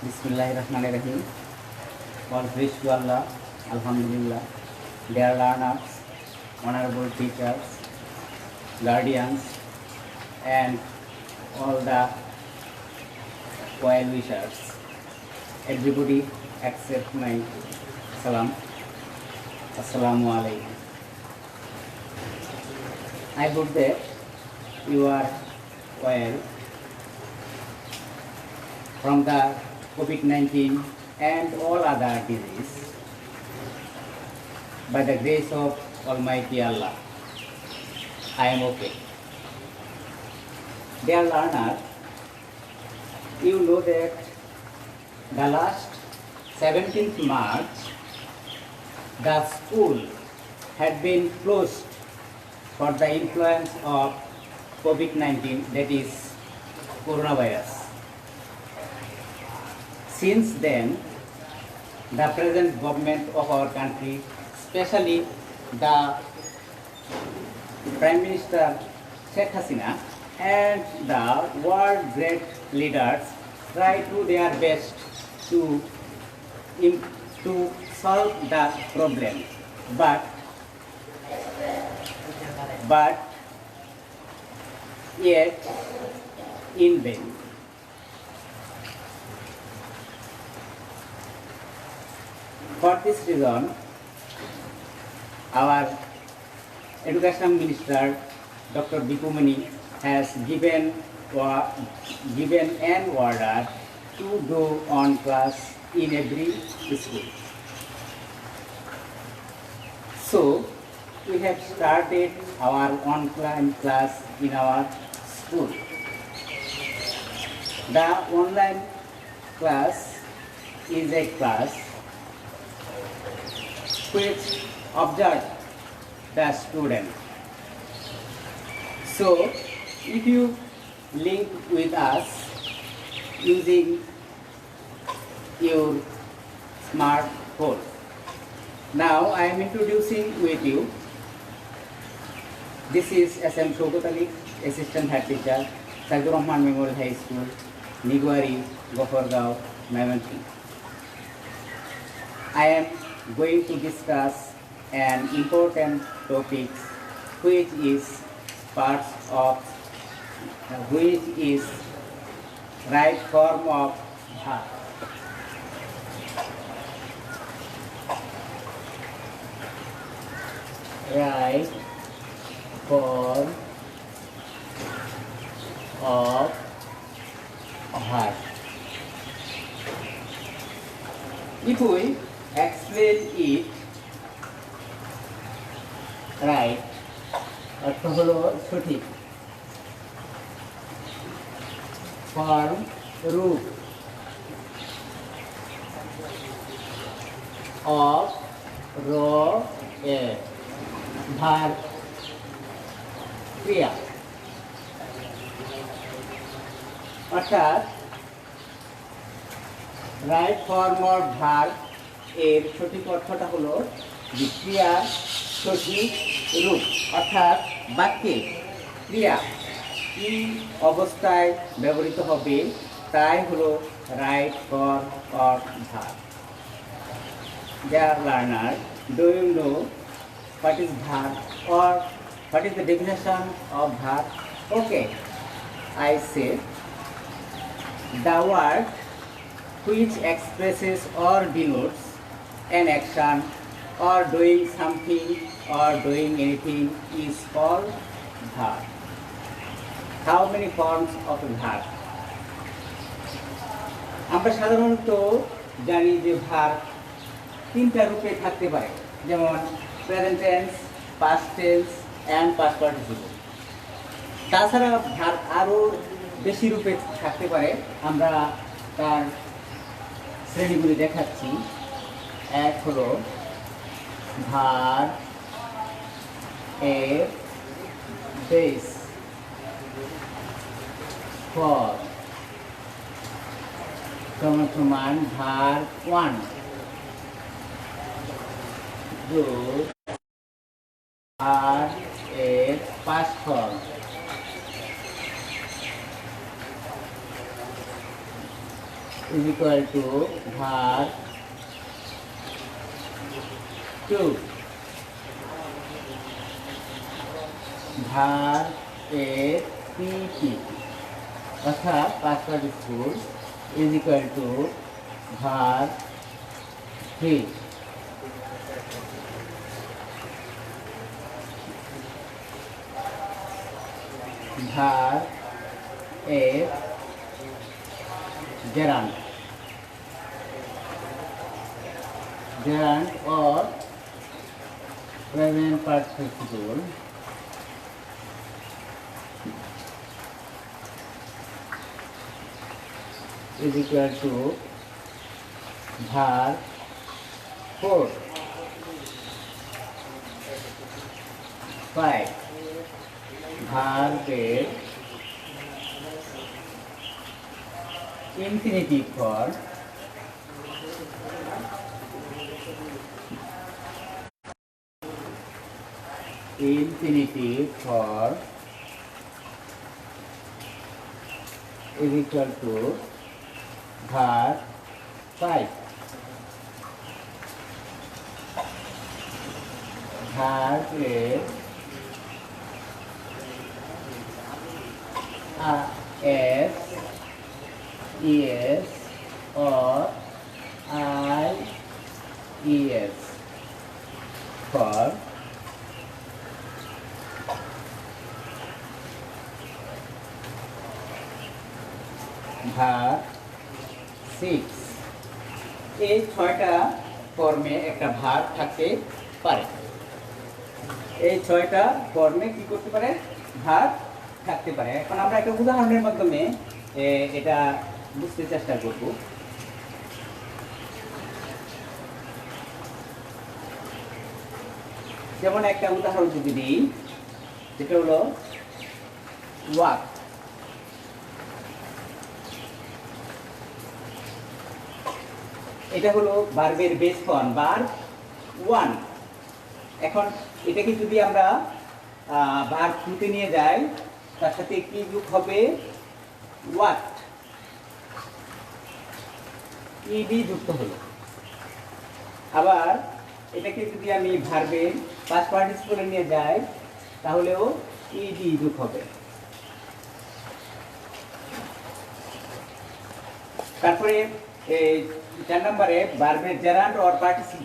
Bismillahirrahmanirrahim. All praise to Allah, Alhamdulillah. Dear learners, honorable teachers, guardians, and all the well wishers. Everybody accept my salam. Assalamu alaikum. I hope that you are well from the COVID-19 and all other diseases by the grace of Almighty Allah. I am okay. Dear learner, you know that the last 17th March, the school had been closed for the influence of COVID-19, that is coronavirus. Since then, the present government of our country, especially the Prime Minister Sheikh Hasina and the world great leaders try to their best to solve the problem, but yet in vain. For this reason, our Education Minister Dr. Bipu Mani has given an order to go on class in every school. So, we have started our online class in our school. The online class is a class which observe the student. So, if you link with us using your smartphone. Now I am introducing with you. This is SM Shaukat Ali, Assistant Head Teacher, Saifur Rahman Memorial High School, Niguari, Gophargaon, Maimansi. I am going to discuss an important topic which is right form of verb. Right form of verb. If we explain it right, অর্থ হলো সঠিক, form রূপ, of র এ ভার ক্রিয়া, অর্থাৎ right form of verb এর সঠিক অর্থটা হলো ক্রিয়ার সঠিক রূপ, অর্থাৎ বাক্যে ক্রিয়া কি অবস্থায় ব্যবহৃত হবে তাই হলো right form of verb. Dear learner, do you know what is verb or what is the definition of verb? Okay, I say the word which expresses or denotes an action or doing something or doing anything is called verb. How many forms of verb? আমরা সাধারণত জানি যে verb তিনটা রূপে থাকতে পারে, যেমন present tense, past tense and past participle. তাছাড়া ভার্ব আরও বেশি রূপে থাকতে পারে, আমরা তার শ্রেণীগুলি দেখাচ্ছি। এক হলো ভার্ব এর বেস ফর্ম সমান ভার্ব 1, 2 আর এর past form is equal to var 2 var a pp অর্থাৎ past participle is equal to var 3 var a gerund or present participle is equal to var 4 5 ভার্বের infinitive form is equal to var 5 ভার্বের S, ES or IES for ভার 6 এই 6টা ফর্মে একটা ভার থাকতে পারে এই 6টা ফর্মে কি করতে পারে ভার থাকতে পারে এখন আমরা একটা উদাহরণের মাধ্যমে এটা বুঝতে চেষ্টা করব যেমন একটা উদাহরণ যদি দিই যেটা হলো ওয়াক এটা হলো ভার্বের বেস ফর্ম ভার্ব 1 এখন এটাকে যদি আমরা ভার্ব 2 তে নিয়ে যাই তার সাথে কি যোগ হবে what ed যুক্ত হলো আবার এটাকে যদি আমি ভার্বের পাস্ট পার্টিসিপলে নিয়ে যাই তাহলেও ed যোগ হবে তারপরে এই 4 নম্বরে ভার্বের জেরান্ড অর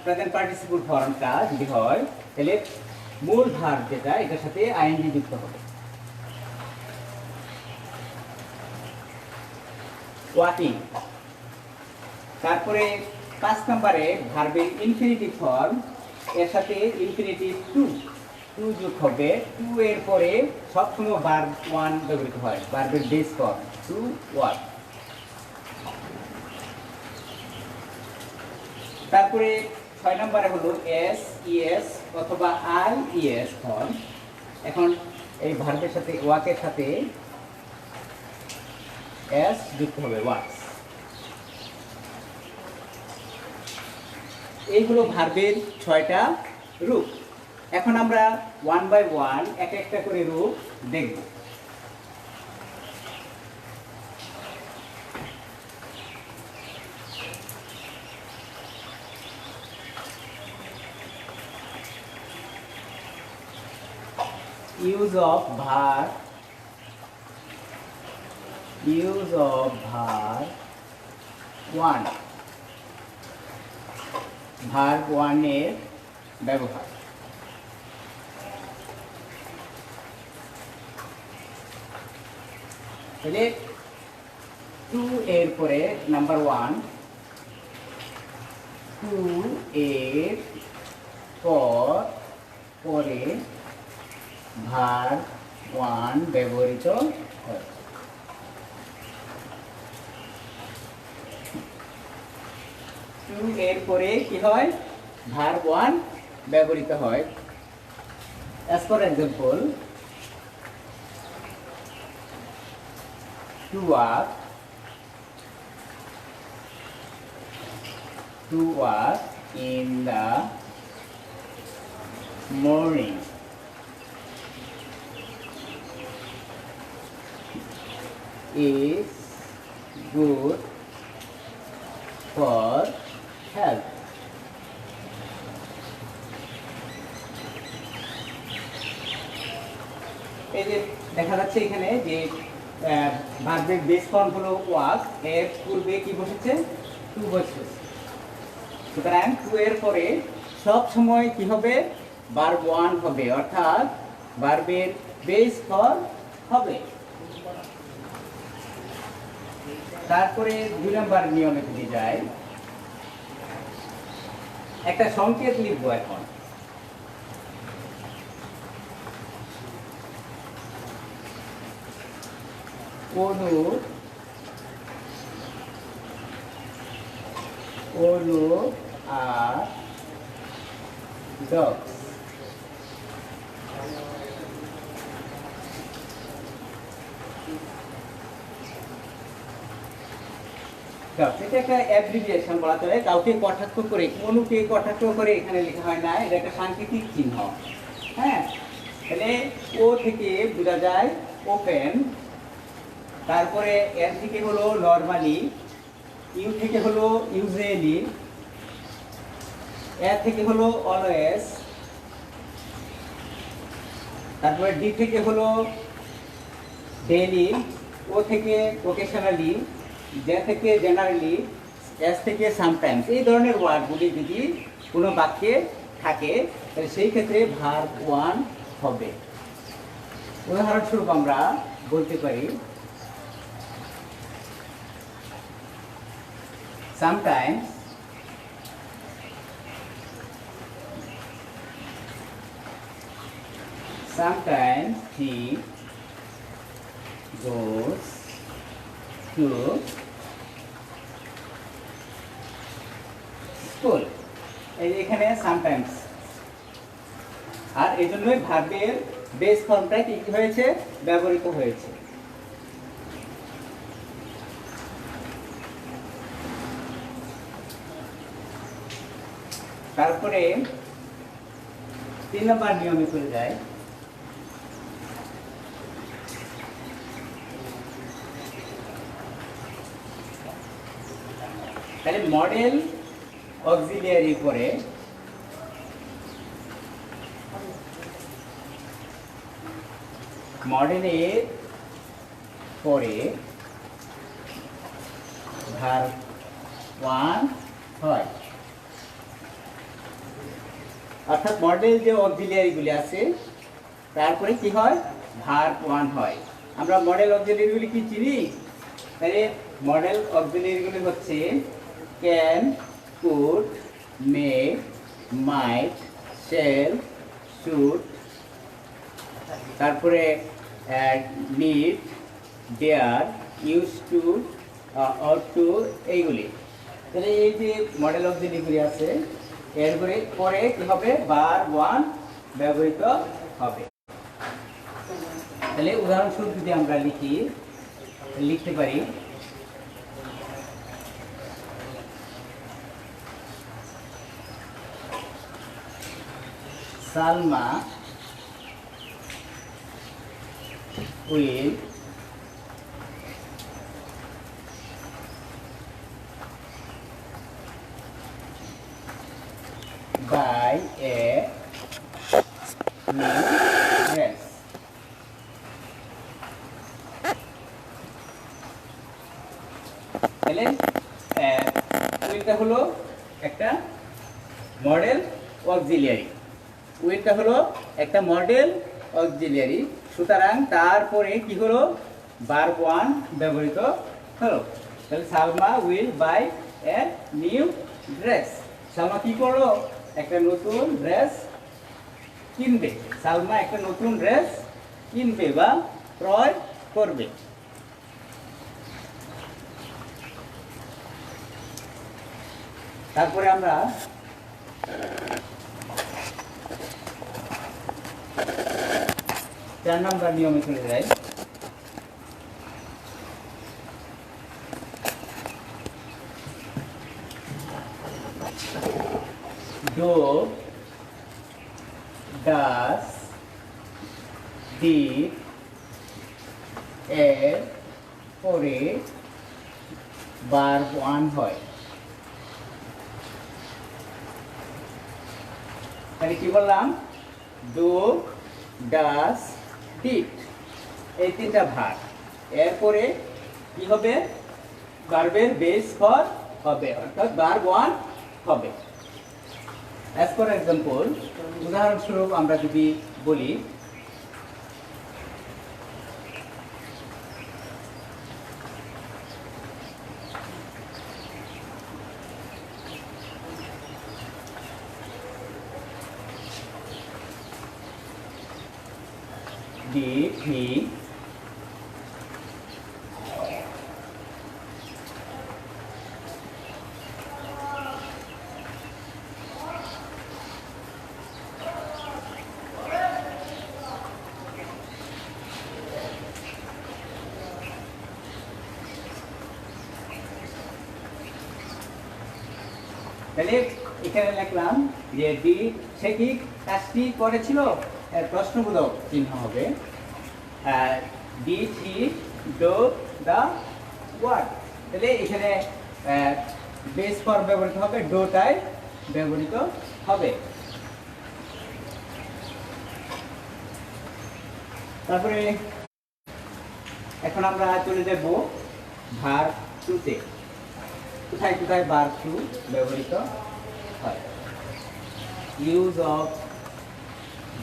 প্রেজেন্ট পার্টিসিপল ফর্মটা যদি হয় তাহলে মূল ভার্ব যেটা এটার সাথে আইএনজি যুক্ত হবে ওয়াকিং তারপরে 5 নম্বরে ভার্বের ইনফিনিটিভ ফর্ম এর সাথে ইনফিনিটিভ টু যোগ হবে টু এর পরে সবসময় ভার্ব 1 ব্যবহৃত হয় ভার্বের বেস ফর্ম টু ওয়ার্ক তারপরে 6 নম্বরে হলো এস ইএস অথবা আইইএস ফর্ম এখন এই ভার্বের সাথে ওয়ার্কের সাথে এস যুক্ত হবে ওয়ার্কস এই হলো ভার্বের 6টা রূপ এখন আমরা 1 বাই 1 এক একটা করে রূপ দেখব use of var 1 verb 1 এর ব্যবহার তাহলে 2 এর পরে নাম্বার 1 2 এর পরে ভার্ব 1 ব্যবহৃত হয় 2 এর পরে কি হয় ভার্ব 1 ব্যবহৃত হয় as for example to walk in the morning is good for help. এই যে দেখা যাচ্ছে এখানে যে ভার্বের বেস ফর্ম হলো ওয়াজ, এর পূর্বে কি বসেছে? টু বসেছে। সুতরাং টু এর পরে সব সময় কি হবে? ভার্ব ওয়ান হবে, অর্থাৎ ভার্বের বেস ফর্ম হবে। তারপরে 2 নম্বর নিয়মে যদি যাই, একটা সংকেত লিখবো এখন। আর dogs। এটা একটা অ্যাব্রিভিয়েশন বলা চলে, কাউকে কটাক্ষ করে, কোনকে কটাক্ষ করে এখানে লেখা হয় না, এটা একটা সাংকেতিক চিহ্ন। হ্যাঁ, তাহলে ও থেকে বোঝা যায় ওপেন, তারপরে এর থেকে হলো নরমালি, ইউ থেকে হলো ইউজুয়ালি, এর থেকে হলো অলওয়েজ, তারপরে ডি থেকে হলো ডেইলি, ও থেকে ওকেশনালি, যে থেকে জেনারেলি, এস থেকে সামটাইমস। এই ধরনের ওয়ার্ডগুলি যদি কোনো বাক্যে থাকে তাহলে সেই ক্ষেত্রে ভার্ব ওয়ান হবে। উদাহরণস্বরূপ আমরা বলতে পারি, sometimes he goes to school। এখানে সামটাইমস, আর এই জন্যই ভার্বের বেস ফর্মটা কি হয়েছে? ব্যবহৃত হয়েছে। তারপরে 3 নম্বর নিয়মে চলে যায়। তাহলে মডেল অক্সিলিয়ারি পরে মডেলের পরে ভার্ব ওয়ান হয়, অর্থাৎ মডেল যে অক্সিলিয়ারিগুলি আছে তারপরে কি হয়? ভার্ব ওয়ান হয়। আমরা মডেল অক্সিলিয়ারিগুলি কি চিনি? তাহলে মডেল অক্সিলিয়ারিগুলি হচ্ছে can, could, may, might, shall, should, তারপরে need, dare, use to, ought to, এইগুলি। তাহলে এই যে মডেল অক্সিলিয়ারিগুলি আছে এর পরে কি হবে? ভার্ব ওয়ান ব্যবহৃত হবে। তাহলে উদাহরণস্বরূপ যদি আমরা লিখতে পারি, Salma will buy a new dress। তাহলে উইলটা হলো একটা মডেল অক্সিলিয়ারি, উইলটা হলো একটা মডেল অক্সিলিয়ারি, সুতরাং তারপরে কি হলো? ভার্ব ওয়ান ব্যবহৃত হলো। তাহলে Salma will buy a new dress. Salma কি করলো? একটা নতুন ড্রেস কিনবে। সালমা একটা নতুন ড্রেস কিনবে বা ক্রয় করবে। তারপরে আমরা 4 নম্বর নিয়মে চলে যাই। ডো, ডাস, ডিড এর পরে ভার্ব ওয়ান হয়। তাহলে কি বললাম? ডু, ডাস, ডিড, এই তিনটা ভাগ। এরপরে কি হবে? ভার্বের বেস ফর হবে, অর্থাৎ ভার্ব ওয়ান হবে। অ্যাজ ফর এক্সাম্পল, উদাহরণস্বরূপ আমরা যদি বলি did he তাহলে এখানে লিখলাম যে সে কি কাজটি করেছিল, এর প্রশ্নবোধক চিহ্ন হবে। Did he do the work, তাহলে এখানে বেস ফর্ম ব্যবহৃত হবে, ডোটাই ব্যবহৃত হবে। তারপরে এখন আমরা চলে যাব ভার্ব টুতে। কোথায় কোথায় ভার্ব টু ব্যবহৃত হয়? Use of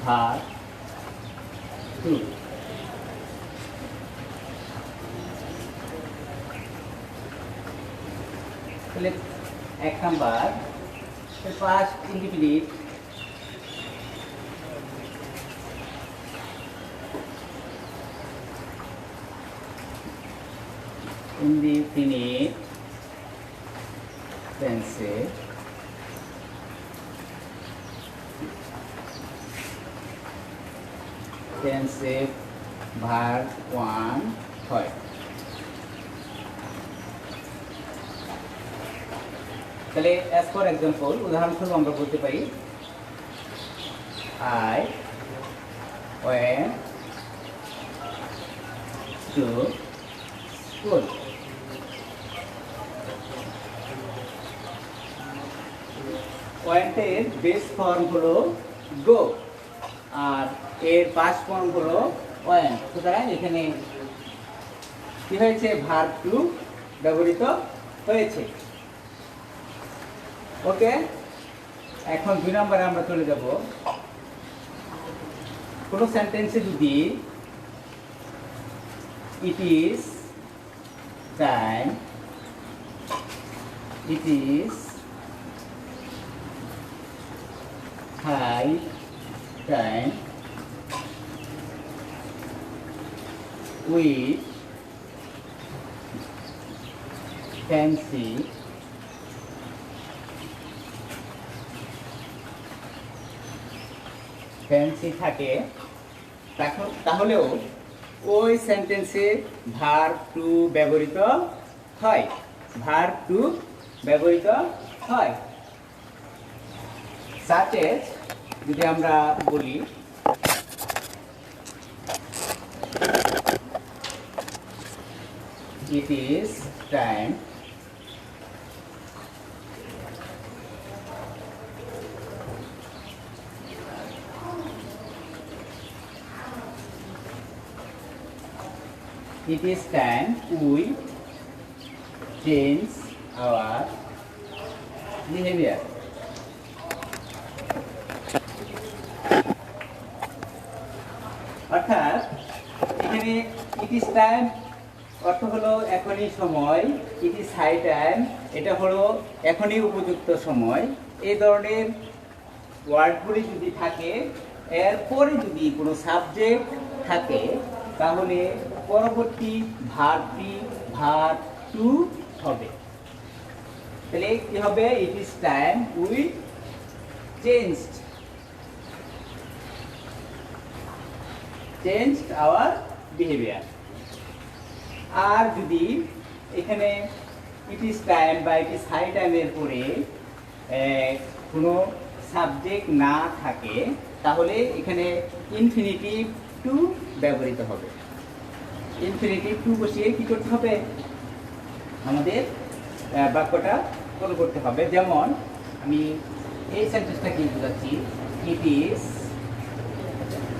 verb two. তাহলে 1 number, first indefinite indefinite tense verb one হয়। তাহলে অ্যাজ ফর এক্সাম্পল, উদাহরণস্বরূপ আমরা বলতে পারি আই ওয়েন্ট টু স্কুল। ওয়েন্টের বেস ফর্ম হলো গো, আর এর পাস্ট ফর্ম হলো ওয়েন্ট। সুতরাং এখানে কি হয়েছে? ভার্ব টু ব্যবহৃত হয়েছে। ওকে, এখন 2 নম্বরে আমরা চলে যাব। কোন সেন্টেন্সে যদি it is time, it is high time, we fancy, থাকে, তাহলেও ওই সেন্টেন্সে ভার্ব টু ব্যবহৃত হয়, ভার্ব টু ব্যবহৃত হয়। such as যদি আমরা বলি it is time it is time we change our behavior. অর্থাৎ এখানে ইট ইজ টাইম অর্থ হলো এখনই সময়, ইট ইজ হাই টাইম এটা হলো এখনই উপযুক্ত সময়। এই ধরনের ওয়ার্ডগুলি যদি থাকে, এরপরে যদি কোনো সাবজেক্ট থাকে, তাহলে পরবর্তী ভার্বটি ভার্ব টু হবে। তাহলে কি হবে? It is time we changed our behaviour. আর যদি এখানে ইট ইজ টাইম বা ইট ইজ হাই টাইমের পরে কোনো সাবজেক্ট না থাকে, তাহলে এখানে ইনফিনিটিভ টু ব্যবহৃত হবে। ইনফিনিটিভ টু বসিয়ে কি করতে হবে? আমাদের বাক্যটা ফলো করতে হবে। যেমন আমি এই সেন্টেন্সটা কি বোঝাচ্ছি? ইট ইজ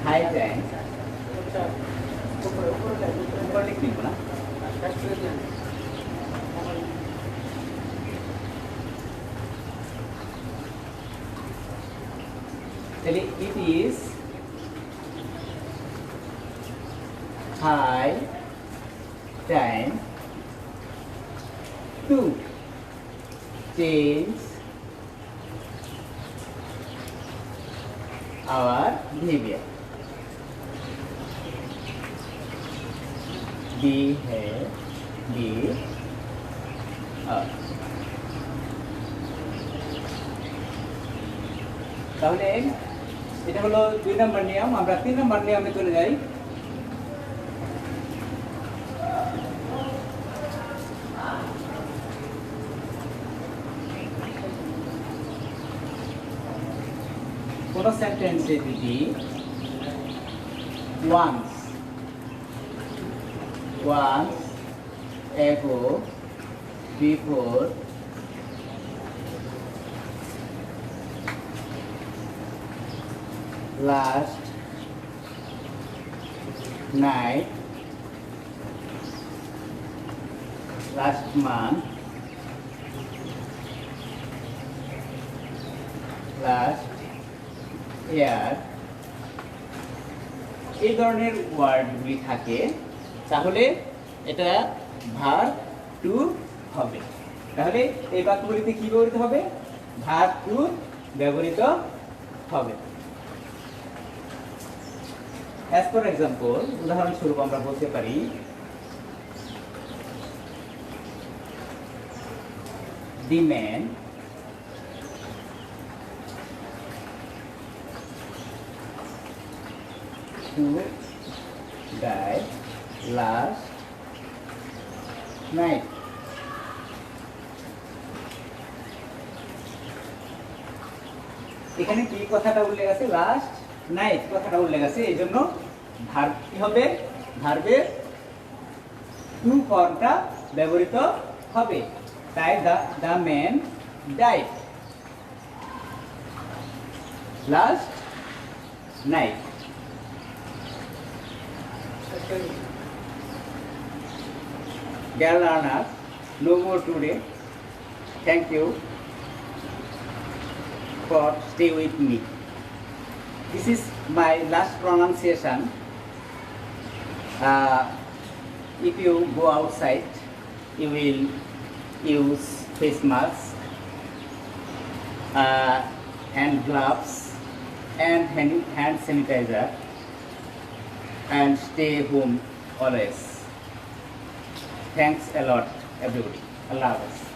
হাই টাইম, উপরে লিখে নিব না, তাহলে it is high time to change our behavior. Behavior. তাহলে এটা হলো 2 নম্বর নিয়ম। আমরা 3 নম্বর নিয়মে চলে যাই। কোন সেন্টেন্সে যদি once ago, before, last night, last month, last year, এই ধরনের ওয়ার্ডগুলি থাকে, তাহলে এটা ভার্ব টু হবে। তাহলে এই বাক্যগুলিতে কি ব্যবহৃত হবে? ভার্ব টু ব্যবহৃত হবে। অ্যাজ ফর এক্সাম্পল, উদাহরণস্বরূপ আমরা বলতে পারি the man who died last night. এখানে কি কথাটা উল্লেখ আছে? লাস্ট নাইট কথাটা উল্লেখ আছে, এই জন্য ভার্ব কি হবে? ভার্বের টু ফর্মটা ব্যবহৃত হবে। তাই the man died last night. Dear learners, no more today. Thank you for stay with me. This is my last pronunciation. If you go outside, you will use face mask, hand gloves, and hand sanitizer, and stay home always. Thanks a lot, everybody. Allah Hafiz.